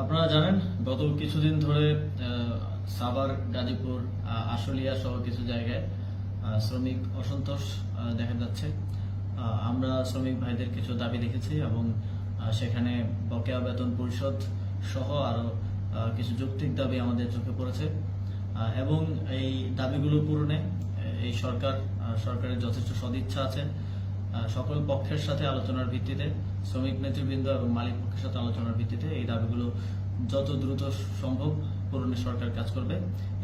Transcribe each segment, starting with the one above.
আপনারা জানেন গত কিছুদিন ধরে সাভার, গাজীপুর, আশুলিয়া সহ কিছু জায়গায় শ্রমিক অসন্তোষ দেখা যাচ্ছে। আমরা শ্রমিক ভাইদের কিছু দাবি দেখেছি এবং সেখানে বকেয়া বেতন পরিশোধ সহ আরো কিছু যৌক্তিক দাবি আমাদের চোখে পড়েছে এবং এই দাবিগুলো পূরণে এই সরকারের যথেষ্ট সদিচ্ছা আছে। সকল পক্ষের সাথে আলোচনার ভিত্তিতে, শ্রমিক নেতৃবৃন্দ এবং মালিক পক্ষের সাথে আলোচনার ভিত্তিতে এই দাবিগুলো যত দ্রুত সম্ভব পূরণে সরকার কাজ করবে।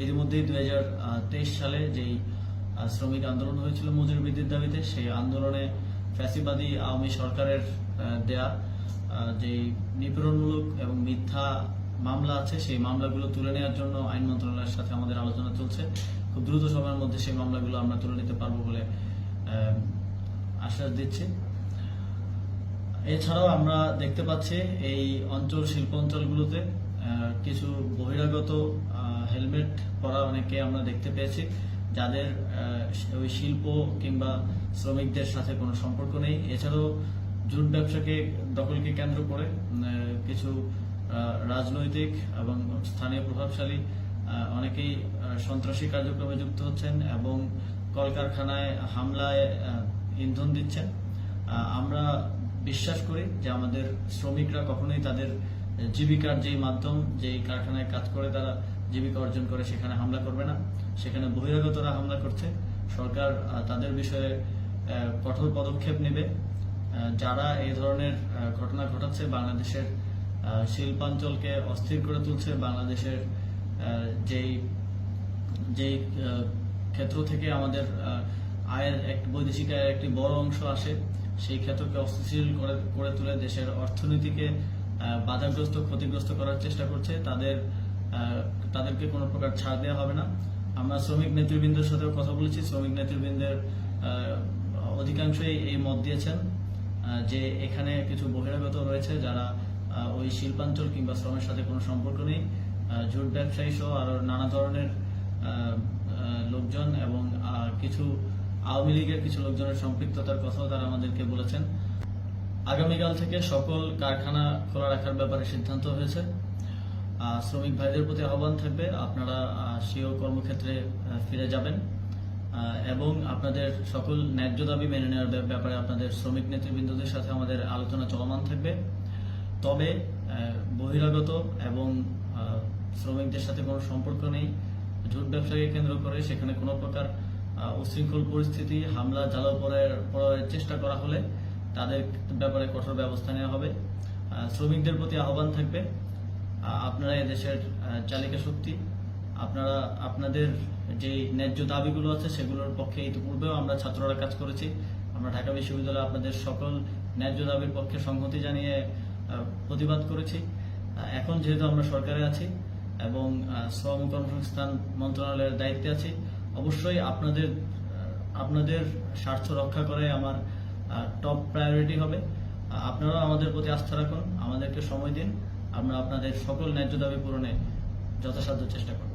এর মধ্যেই 2023 সালে যেই শ্রমিক আন্দোলন হয়েছিল মজুরি বৃদ্ধির দাবিতে, সেই আন্দোলনে ফ্যাসিবাদী আওয়ামী সরকারের দেয়া যেই নিপীড়নমূলক এবং মিথ্যা মামলা আছে, সেই মামলাগুলো তুলে নেওয়ার জন্য আইন মন্ত্রণালয়ের সাথে আমাদের আলোচনা চলছে। খুব দ্রুত সময়ের মধ্যে সেই মামলাগুলো আমরা তুলে নিতে পারবো বলে আশ্বাস দিচ্ছি। এছাড়াও আমরা দেখতে পাচ্ছি এই শিল্প অঞ্চলগুলোতে কিছু বহিরাগত হেলমেট পরা অনেকে আমরা দেখতে পেয়েছি, যাদের ওই শিল্প কিংবা শ্রমিকদের সাথে কোনো সম্পর্ক নেই। এছাড়াও জুট ব্যবসাকে দখলকে কেন্দ্র করে কিছু রাজনৈতিক এবং স্থানীয় প্রভাবশালী অনেকেই সন্ত্রাসী কার্যক্রমে যুক্ত হচ্ছেন এবং কলকারখানায় হামলায় ইন্ধন দিচ্ছেন। আমরা বিশ্বাস করি যে আমাদের শ্রমিকরা কখনোই তাদের জীবিকার যেই মাধ্যম, যেই কারখানায় কাজ করে তারা জীবিকা অর্জন করে, সেখানে হামলা করবে না। সেখানে বহিরাগতরা হামলা করছে। সরকার তাদের বিষয়ে কঠোর পদক্ষেপ নেবে। যারা এই ধরনের ঘটনা ঘটাচ্ছে, বাংলাদেশের শিল্পাঞ্চলকে অস্থির করে তুলছে, বাংলাদেশের যেই ক্ষেত্র থেকে আমাদের বৈদেশিক আয়ের একটি বড় অংশ আসে, সেই ক্ষেত্রকে অস্থিতিশীল করে তুলে দেশের অর্থনীতিকে বাধাগ্রস্ত, ক্ষতিগ্রস্ত করার চেষ্টা করছে, তাদেরকে কোনো প্রকার ছাড় দেওয়া হবে না। আমরা শ্রমিক নেতৃবৃন্দের সাথেও কথা বলেছি। শ্রমিক নেতৃবৃন্দের অধিকাংশই এই মত দিয়েছেন যে এখানে কিছু বহিরাগত রয়েছে যারা ওই শিল্পাঞ্চল কিংবা শ্রমের সাথে কোনো সম্পর্ক নেই। জুট ব্যবসায়ী সহ আরো নানা ধরনের লোকজন এবং কিছু আওয়ামী লীগের কিছু লোকজনের সম্পৃক্ততার কথাও তারা আমাদেরকে বলেছেন। আগামীকাল থেকে সকল কারখানা খোলা রাখার ব্যাপারে সিদ্ধান্ত হয়েছে। শ্রমিক ভাইদের প্রতি আহ্বান থাকবে, আপনারা স্বীয় কর্মক্ষেত্রে ফিরে যাবেন এবং আপনাদের সকল ন্যায্য দাবি মেনে নেওয়ার ব্যাপারে আপনাদের শ্রমিক নেতৃবৃন্দদের সাথে আমাদের আলোচনা চলমান থাকবে। তবে বহিরাগত এবং শ্রমিকদের সাথে কোনো সম্পর্ক নেই জুট ব্যবসাকে কেন্দ্র করে সেখানে কোনো প্রকার উশৃঙ্খল পরিস্থিতি, হামলা, জ্বালাও পড়ার চেষ্টা করা হলে তাদের ব্যাপারে কঠোর ব্যবস্থা নেওয়া হবে। শ্রমিকদের প্রতি আহ্বান থাকবে, আপনারা এদেশের চালিকা শক্তি, আপনারা আপনাদের যে ন্যায্য দাবিগুলো আছে সেগুলোর পক্ষে ইতিপূর্বেও আমরা ছাত্ররা কাজ করেছি। আমরা ঢাকা বিশ্ববিদ্যালয়ে আপনাদের সকল ন্যায্য দাবির পক্ষে সংহতি জানিয়ে প্রতিবাদ করেছি। এখন যেহেতু আমরা সরকারে আছি এবং শ্রম কর্মসংস্থান মন্ত্রণালয়ের দায়িত্বে আছি, অবশ্যই আপনাদের স্বার্থ রক্ষা করে আমার টপ প্রায়োরিটি হবে। আপনারাও আমাদের প্রতি আস্থা রাখুন, আমাদেরকে সময় দিন, আমরা আপনাদের সকল ন্যায্য দাবি পূরণে যথাসাধ্য চেষ্টা করব।